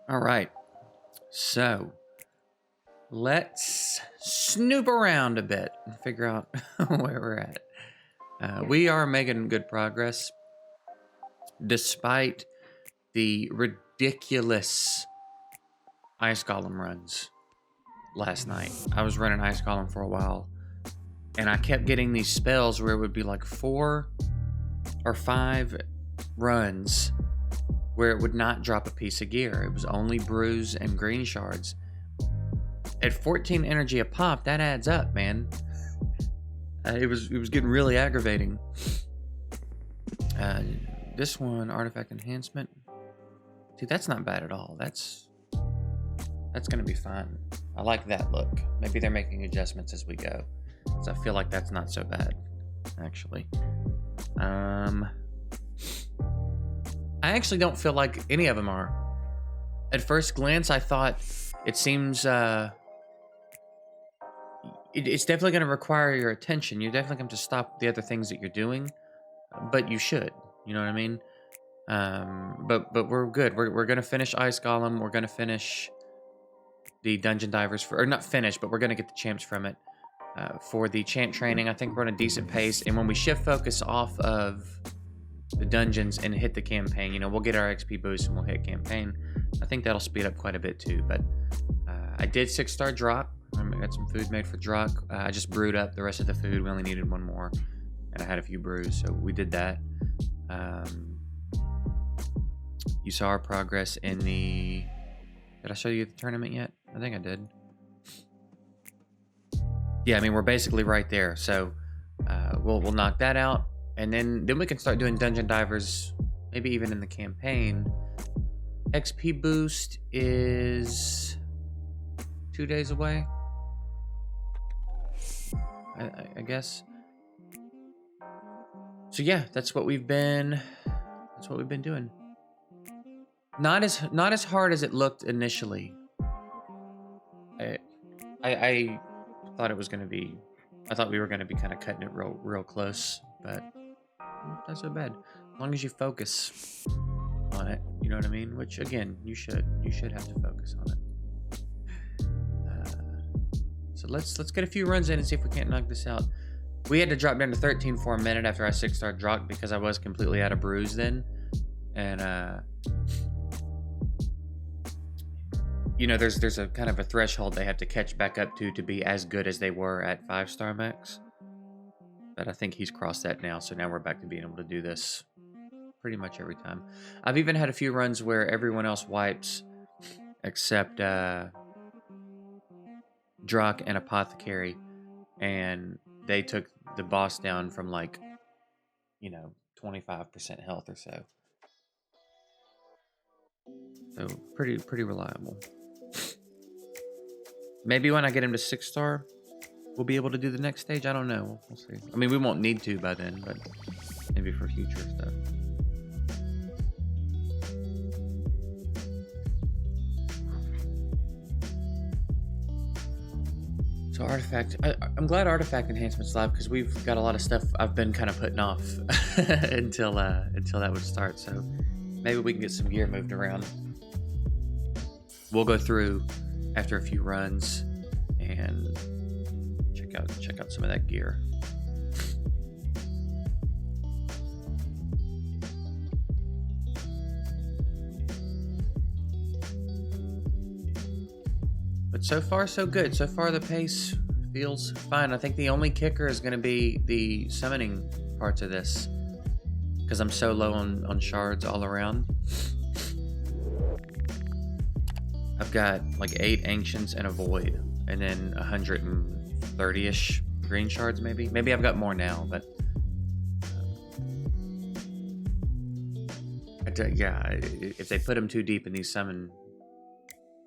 All right. So let's snoop around a bit and figure out where we're at. We are making good progress despite the ridiculous ice column runs last night. I was running ice column for a while and I kept getting these spells where it would be like 4 or 5 runs where it would not drop a piece of gear. It was only brews and green shards. At 14 energy a pop, that adds up, man. It was getting really aggravating. This one, artifact enhancement. See, that's not bad at all. That's gonna be fine. I like that look. Maybe they're making adjustments as we go, so I feel like that's not so bad, actually. I actually don't feel like any of them are. At first glance, I thought it seems it's definitely going to require your attention. You're definitely going to stop the other things that you're doing, but you should. You know what I mean? But we're good. We're going to finish Ice Golem. We're going to finish the Dungeon Divers or not finish, but we're going to get the champs from it. For the champ training, I think we're on a decent pace. And when we shift focus off of the dungeons and hit the campaign, you know, we'll get our XP boost and we'll hit campaign. I think that'll speed up quite a bit too. But I did 6-star Drock. I got some food made for Drock. I just brewed up the rest of the food. We only needed 1 more, and I had a few brews, so we did that. You saw our progress in the. Did I show you the tournament yet? I think I did. Yeah, I mean we're basically right there. So we'll knock that out. And then we can start doing Dungeon Divers, maybe even in the campaign. XP boost is 2 days away, I guess. So yeah, that's what we've been doing. Not as hard as it looked initially. I thought it was gonna be. I thought we were gonna be kind of cutting it real close, but. Not so bad, as long as you focus on it. You know what I mean? Which again, you should have to focus on it. So let's get a few runs in and see if we can't knock this out. We had to drop down to 13 for a minute after I 6-star Drock because I was completely out of brews then, and you know, there's a kind of a threshold they have to catch back up to be as good as they were at 5-star max. But I think he's crossed that now, so now we're back to being able to do this pretty much every time. I've even had a few runs where everyone else wipes except Drock and Apothecary, and they took the boss down from like, you know, 25% health or so. So pretty reliable. Maybe when I get him to 6-star, we'll be able to do the next stage. I don't know. We'll see. I mean, we won't need to by then, but maybe for future stuff. So artifact. I'm glad artifact enhancement's live because we've got a lot of stuff I've been kind of putting off until that would start. So maybe we can get some gear moved around. We'll go through after a few runs and check out some of that gear. But so far so good. So far the pace feels fine. I think the only kicker is going to be the summoning parts of this because I'm so low on shards all around. I've got like 8 ancients and a void, and then 130-ish green shards, maybe. Maybe I've got more now, but yeah, if they put them too deep in these summon,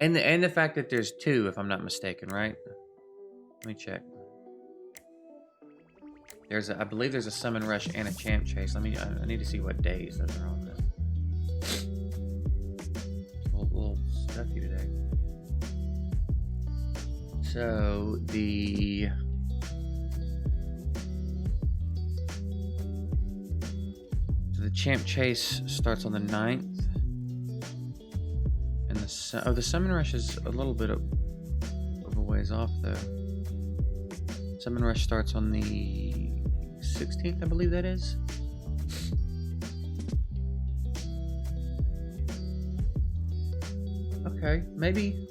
and the fact that there's 2, if I'm not mistaken, right? Let me check. I believe there's a summon rush and a champ chase. I need to see what days those are on. A little stuffy today. So the champ chase starts on the 9th, and the Oh, the Summon Rush is a little bit of a ways off, though. Summon Rush starts on the 16th, I believe that is. Okay, maybe.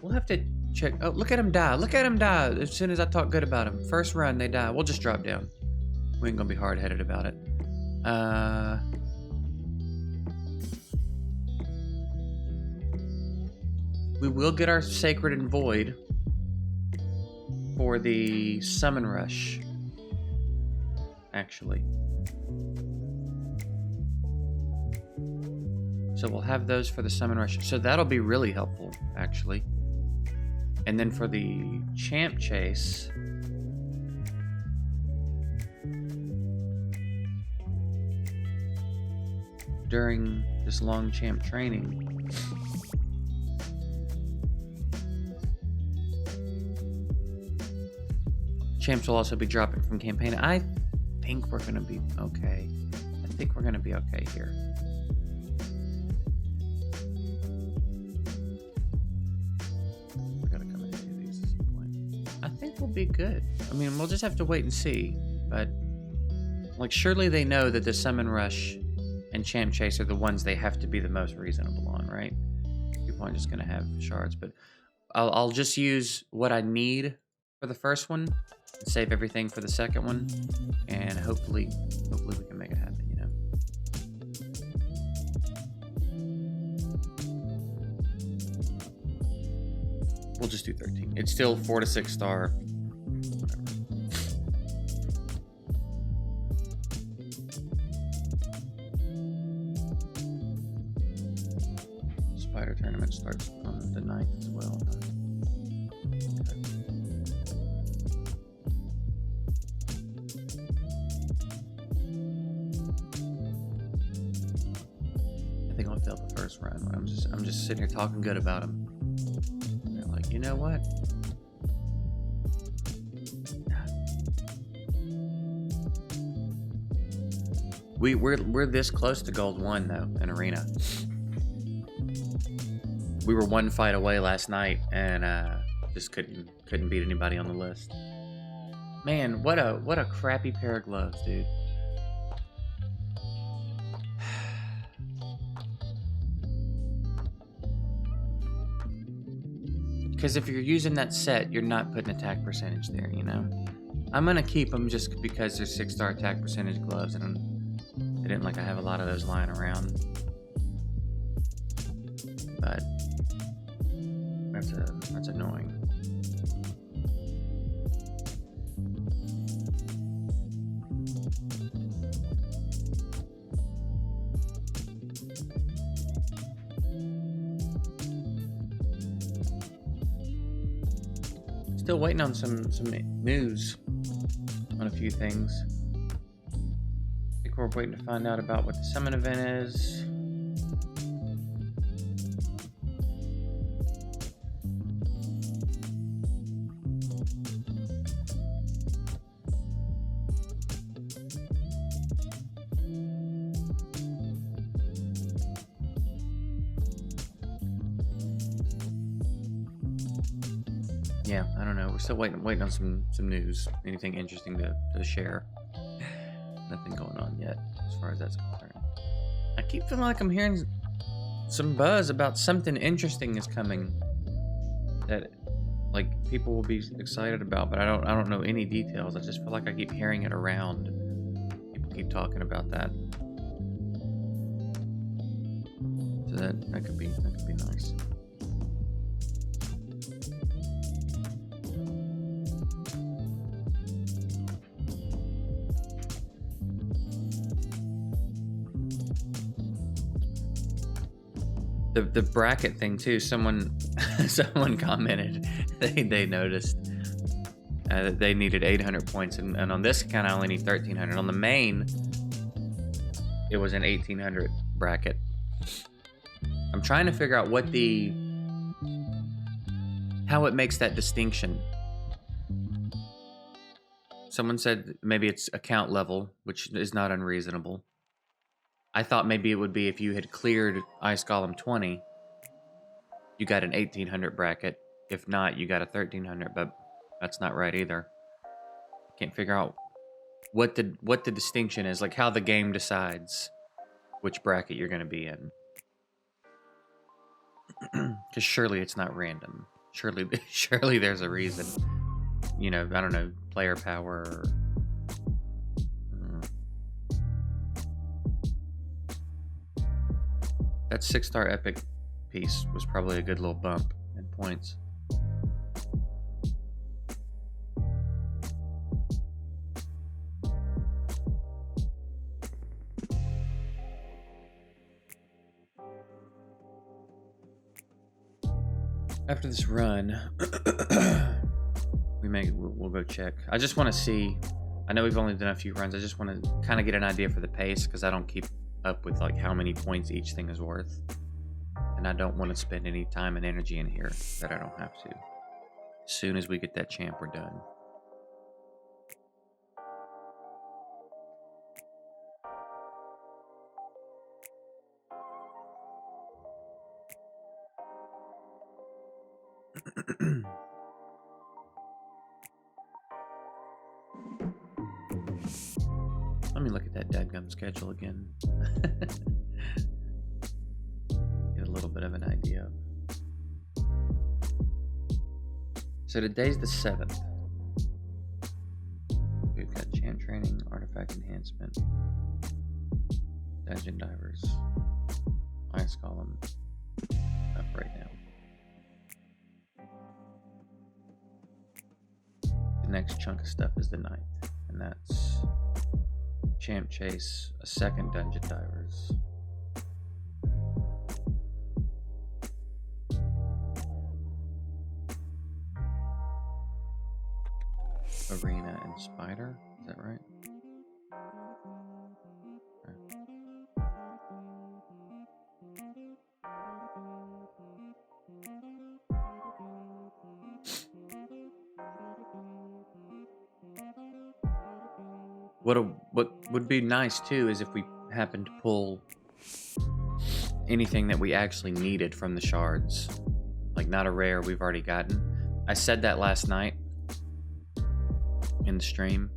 We'll have to check. Oh, look at him die. Look at him die as soon as I talk good about him. First run, they die. We'll just drop down. We ain't gonna be hard-headed about it. We will get our Sacred and Void for the Summon Rush, actually. So we'll have those for the Summon Rush. So that'll be really helpful, actually. And then for the Champ Chase, during this long champ training, champs will also be dropping from campaign. I think we're gonna be okay. I think we're gonna be okay here. We gotta come and do these at some point. I think we'll be good. I mean, we'll just have to wait and see. But like, surely they know that the Summon Rush and Champ Chase are the ones they have to be the most reasonable on, right? People aren't just gonna have shards, but I'll just use what I need for the first one and save everything for the second one, and hopefully we can make it happen, you know. We'll just do 13. It's still 4 to 6 star. Whatever. Spider tournament starts on the 9th as well. I think I'll fail the first round. I'm just sitting here talking good about him. They're like, you know what? We're this close to gold 1 though in arena. We were 1 fight away last night, and just couldn't beat anybody on the list. Man, what a crappy pair of gloves, dude. Because if you're using that set, you're not putting attack percentage there, you know? I'm gonna keep them just because they're 6-star attack percentage gloves, and it isn't like I have a lot of those lying around. But that's annoying. Still waiting on some news on a few things. I think we're waiting to find out about what the summon event is. Yeah, I don't know. We're still waiting on some news. Anything interesting to share. Nothing going on yet, as far as that's concerned. I keep feeling like I'm hearing some buzz about something interesting is coming that, like, people will be excited about, but I don't know any details. I just feel like I keep hearing it around. People keep talking about that. So that could be nice. The bracket thing too. Someone commented they noticed that they needed 800 points, and on this account I only need 1300. On the main, it was an 1800 bracket. I'm trying to figure out how it makes that distinction. Someone said maybe it's account level, which is not unreasonable. I thought maybe it would be if you had cleared Ice Golem 20, you got an 1800 bracket. If not, you got a 1300, but that's not right either. Can't figure out what the distinction is, like how the game decides which bracket you're going to be in. Because surely it's not random. Surely there's a reason. You know, I don't know, player power. Or, that 6-star epic piece was probably a good little bump in points. After this run, we'll go check. I just want to see. I know we've only done a few runs. I just want to kind of get an idea for the pace, because I don't keep up with like how many points each thing is worth, and I don't want to spend any time and energy in here that I don't have to. As soon as we get that champ, we're done. Let me look at that dadgum schedule again. Get a little bit of an idea. So today's the 7th. We've got champ training, artifact enhancement, dungeon divers, ice column up right now. The next chunk of stuff is the 9th, and that's champ chase, a second dungeon divers, arena, and spider. Is that right? Okay. What would be nice too is if we happen to pull anything that we actually needed from the shards, like not a rare we've already gotten. I said that last night in the stream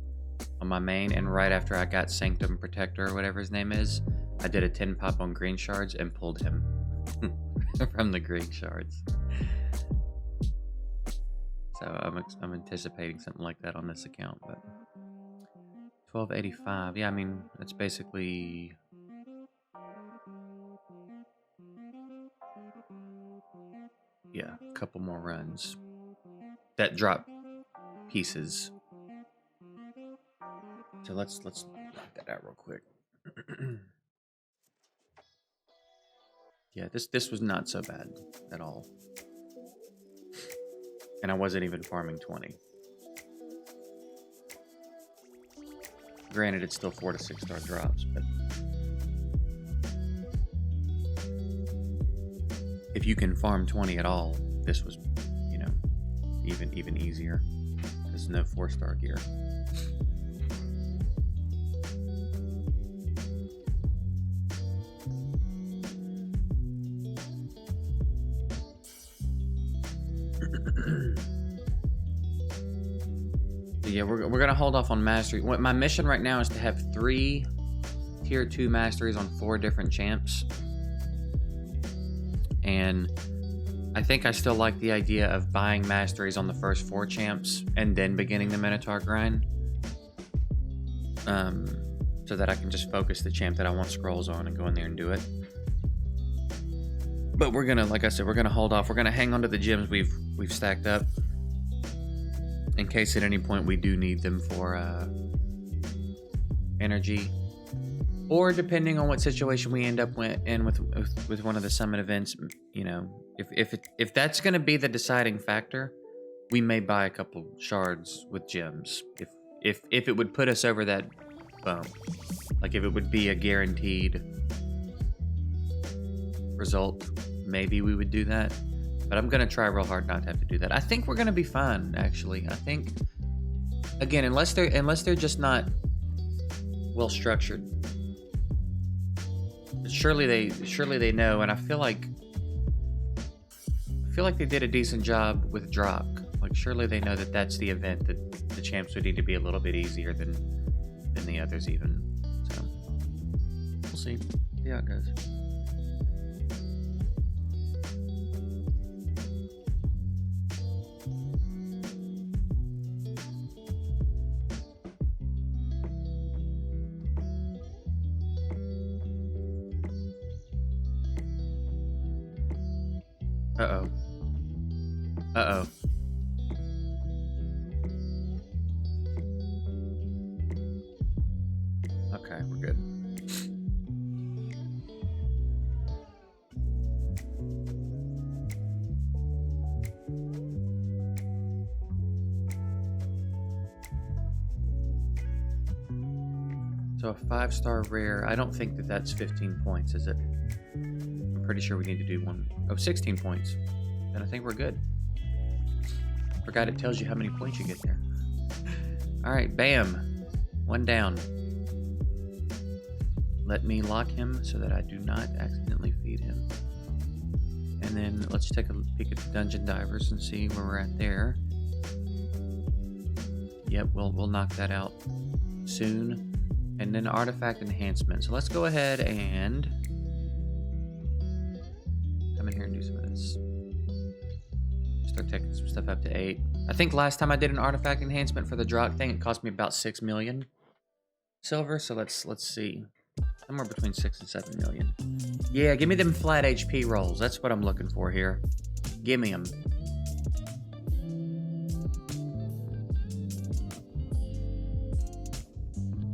on my main, and right after I got Sanctum Protector or whatever his name is, I did a 10 pop on green shards and pulled him from the green shards. So I'm anticipating something like that on this account, but 1285. Yeah, I mean, that's basically a couple more runs that drop pieces. So let's knock that out real quick. Yeah, this was not so bad at all. And I wasn't even farming 20. Granted, it's still 4 to 6 star drops, but if you can farm 20 at all, this was, you know, even easier. There's no 4-star gear. Yeah, we're gonna hold off on mastery. My mission right now is to have 3 tier 2 masteries on 4 different champs, and I think I still like the idea of buying masteries on the first 4 champs and then beginning the Minotaur grind, so that I can just focus the champ that I want scrolls on and go in there and do it. But we're gonna, like I said, we're gonna hold off. We're gonna hang on to the gems we've stacked up, in case at any point we do need them for energy, or depending on what situation we end up in with one of the summit events. You know, if that's going to be the deciding factor, we may buy a couple shards with gems. If it would put us over that bump, like if it would be a guaranteed result, maybe we would do that. But I'm going to try real hard not to have to do that. I think we're going to be fine, actually. I think, again, unless they're just not well structured. surely they know, and I feel like they did a decent job with Drock. Like, surely they know that that's the event that the champs would need to be a little bit easier than the others even. So we'll see how it goes. Uh-oh. Uh-oh. Okay, we're good. So a 5-star rare. I don't think that that's 15 points, is it? I'm pretty sure we need to do one. Oh, 16 points. Then I think we're good. Forgot it tells you how many points you get there. All right, bam. One down. Let me lock him so that I do not accidentally feed him. And then let's take a peek at the dungeon divers and see where we're at there. Yep, we'll knock that out soon. And then artifact enhancement. So let's go ahead and come in here and do some of this. Start taking some stuff up to 8. I think last time I did an artifact enhancement for the Drock thing, it cost me about 6 million silver. So let's see. Somewhere between 6 and 7 million. Yeah, give me them flat HP rolls. That's what I'm looking for here. Give me them.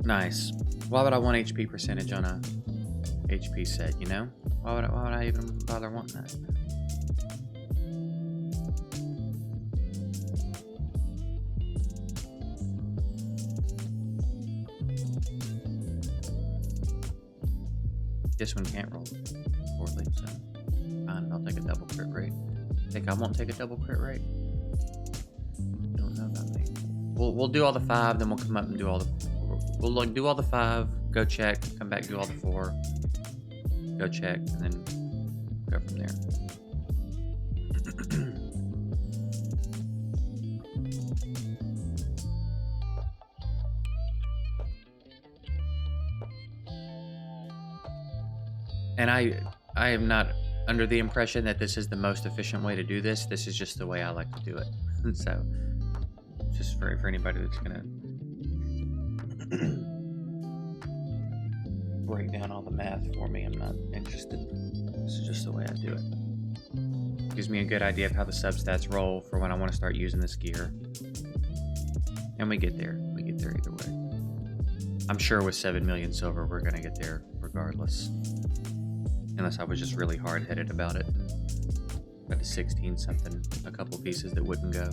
Nice. Why would I want HP percentage on a HP set, you know? Why would I even bother wanting that? This one can't roll poorly, so fine, I'll take a double crit rate. Think I won't take a double crit rate? Don't know about me. We'll do all the 5, then we'll come up and do all the... We'll do all the 5, go check, come back, do all the 4, go check, and then go from there. And I am not under the impression that this is the most efficient way to do this. This is just the way I like to do it. So, just for anybody that's gonna break down all the math for me, I'm not interested. This is just the way I do it. Gives me a good idea of how the substats roll for when I want to start using this gear. And we get there. We get there either way. I'm sure with 7 million silver, we're gonna get there regardless. Unless I was just really hard-headed about it. Got to 16 something, a couple pieces that wouldn't go.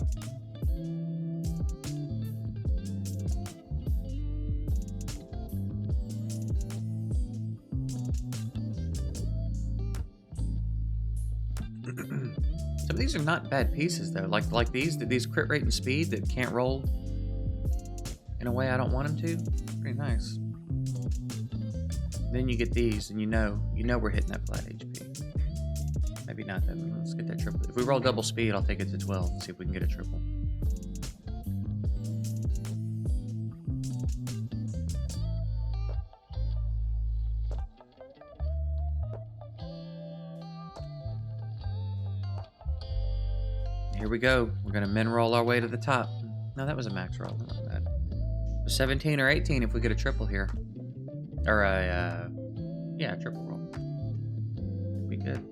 Some of these are not bad pieces though. Like these crit rate and speed that can't roll in a way I don't want them to. Pretty nice. Then you get these, and you know we're hitting that flat HP. Maybe not that. Let's get that triple. If we roll double speed, I'll take it to 12 and see if we can get a triple. Here we go. We're gonna min roll our way to the top. No, that was a max roll. That wasn't bad. 17 or 18 if we get a triple here. Or a, yeah, triple roll. Could be good.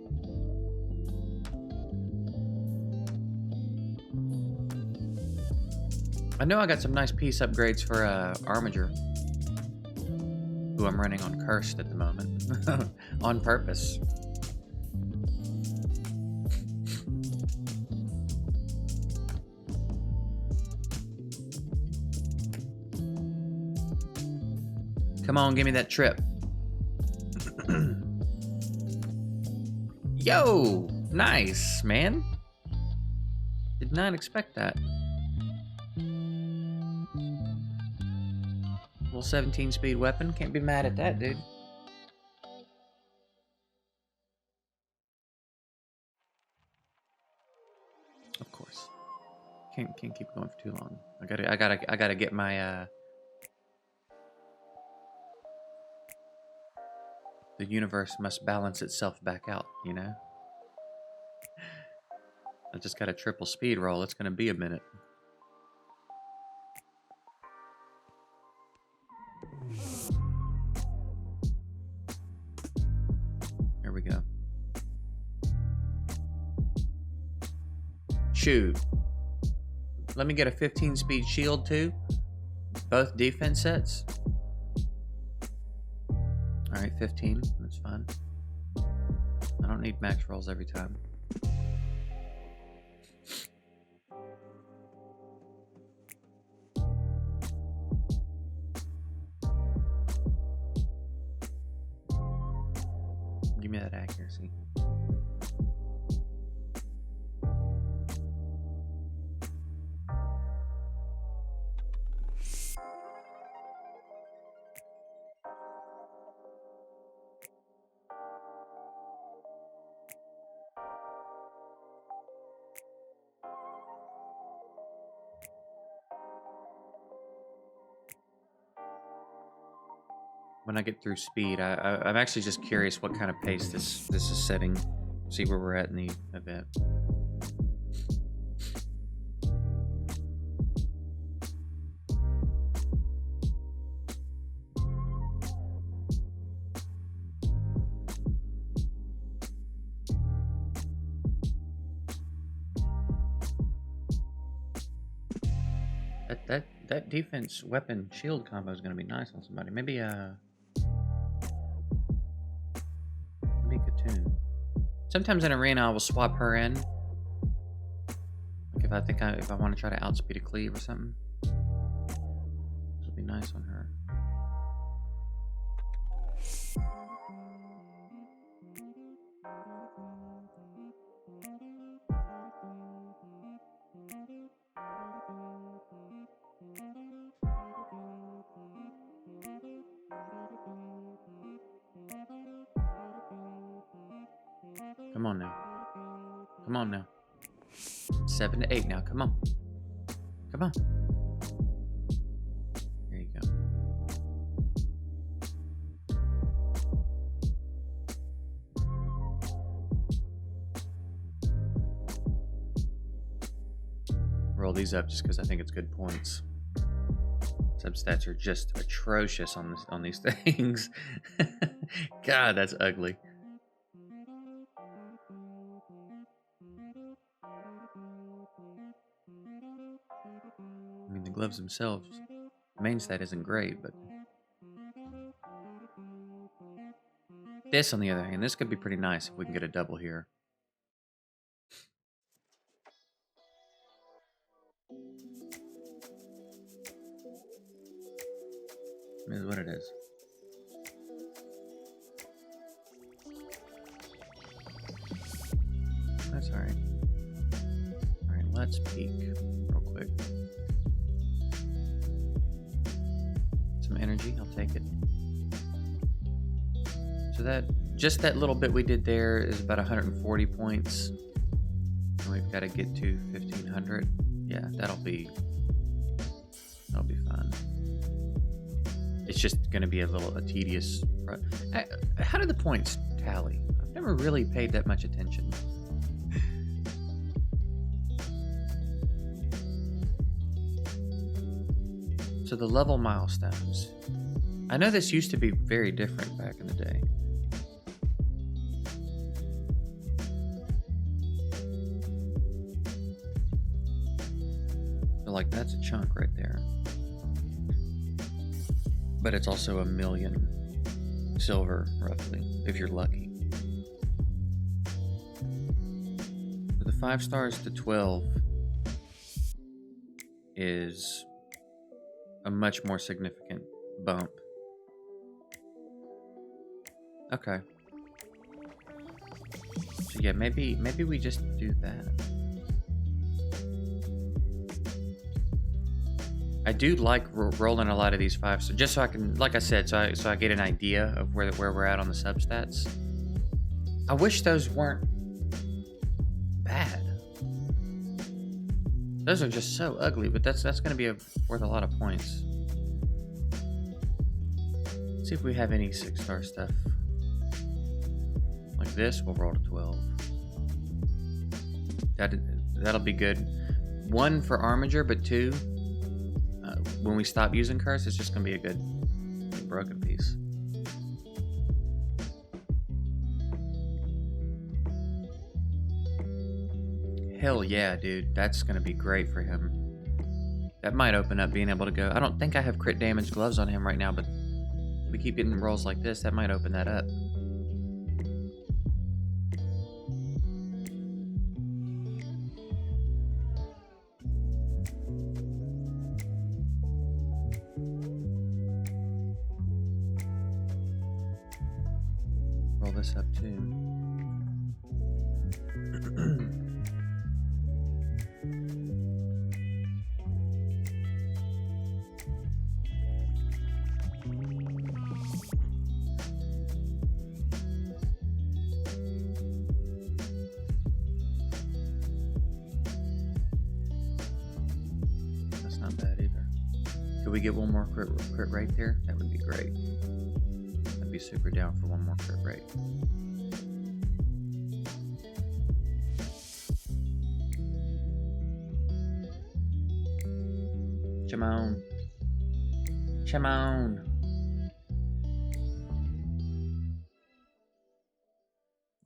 I know I got some nice piece upgrades for Armiger, who I'm running on Cursed at the moment. On purpose. Come on, give me that trip. Yo! Nice, man. Did not expect that. Little 17 speed weapon. Can't be mad at that, dude. can't keep going for too long. I gotta get my the universe must balance itself back out, you know? I just got a triple speed roll. It's gonna be a minute. Here we go. Shoot. Let me get a 15 speed shield too. Both defense sets. Alright, 15. That's fine. I don't need max rolls every time. Give me that accuracy. When I get through speed, I'm actually just curious what kind of pace this is setting. See where we're at in the event. That defense weapon shield combo is going to be nice on somebody. Maybe Katoon. Sometimes in arena I will swap her in. Like if I want to try to outspeed a cleave or something. This will be nice on her. Come on now. Come on now. 7 to 8 now. Come on. Come on. There you go. Roll these up just because I think it's good points. Substats are just atrocious on these things. God, that's ugly. I mean, the gloves themselves, main stat isn't great, but this, on the other hand, this could be pretty nice if we can get a double here. It is what it is. That's alright. Alright, let's peek real quick. Some energy, I'll take it. So just that little bit we did there is about 140 points. And we've got to get to 1500. Yeah, that'll be fun. It's just going to be a tedious. How do the points tally? I've never really paid that much attention. So the level milestones. I know this used to be very different back in the day. So like that's a chunk right there. But it's also 1 million silver, roughly, if you're lucky. So the 5 stars to 12 is a much more significant bump. Okay. So yeah, maybe we just do that. I do like rolling a lot of these 5s, so just so I can, like I said, so I get an idea of where we're at on the substats. I wish those weren't bad. Those are just so ugly, but that's going to be worth a lot of points. Let's see if we have any 6-star stuff. Like this, we'll roll to 12. That'll be good. 1 for Armiger, but 2, when we stop using Curse, it's just going to be a good broken piece. Hell yeah, dude. That's going to be great for him. That might open up being able to go. I don't think I have crit damage gloves on him right now, but if we keep getting rolls like this, that might open that up. Roll this up too. That's not bad either. Could we get one more crit rate there? That would be great. I'd be super down for one more crit rate. Come on. Come on.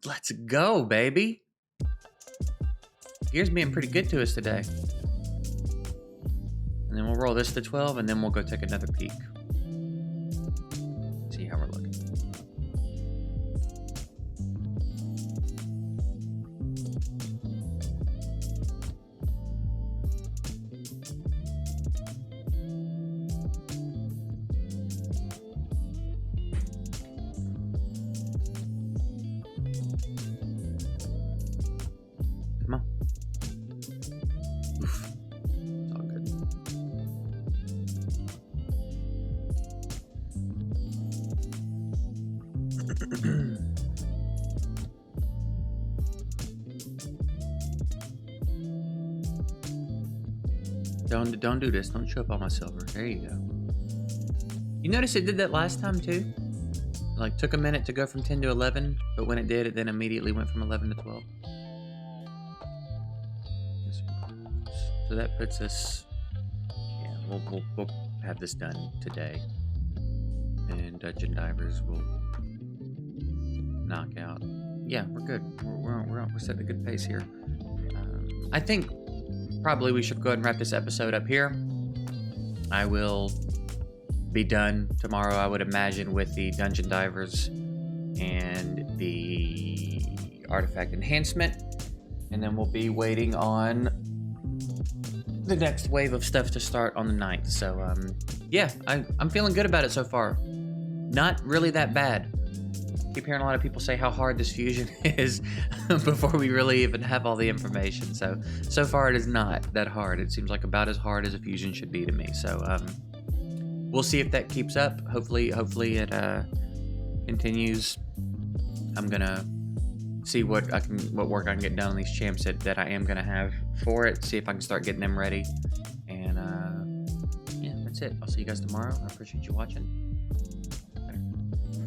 Let's go, baby. Gear's being pretty good to us today. And then we'll roll this to 12, and then we'll go take another peek. See how we're looking. Come on. Oof. It's all good. Don't do this. Don't show up all my silver. There you go. You notice it did that last time too? Like took a minute to go from 10 to 11, but when it did, it then immediately went from 11 to 12. So that puts us, yeah, we'll have this done today. And Dungeon Divers will knock out. Yeah, we're good. We're setting a good pace here. I think probably we should go ahead and wrap this episode up here. I will be done tomorrow, I would imagine, with the Dungeon Divers and the Artifact Enhancement. And then we'll be waiting on the next wave of stuff to start on the 9th. So, yeah, I'm feeling good about it so far. Not really that bad. Keep hearing a lot of people say how hard this fusion is before we really even have all the information. So far it is not that hard. It seems like about as hard as a fusion should be to me. So we'll see if that keeps up. Hopefully it continues. I'm gonna see what work I can get done on these champs that I am gonna have for it. See if I can start getting them ready. And yeah, that's it. I'll see you guys tomorrow. I appreciate you watching.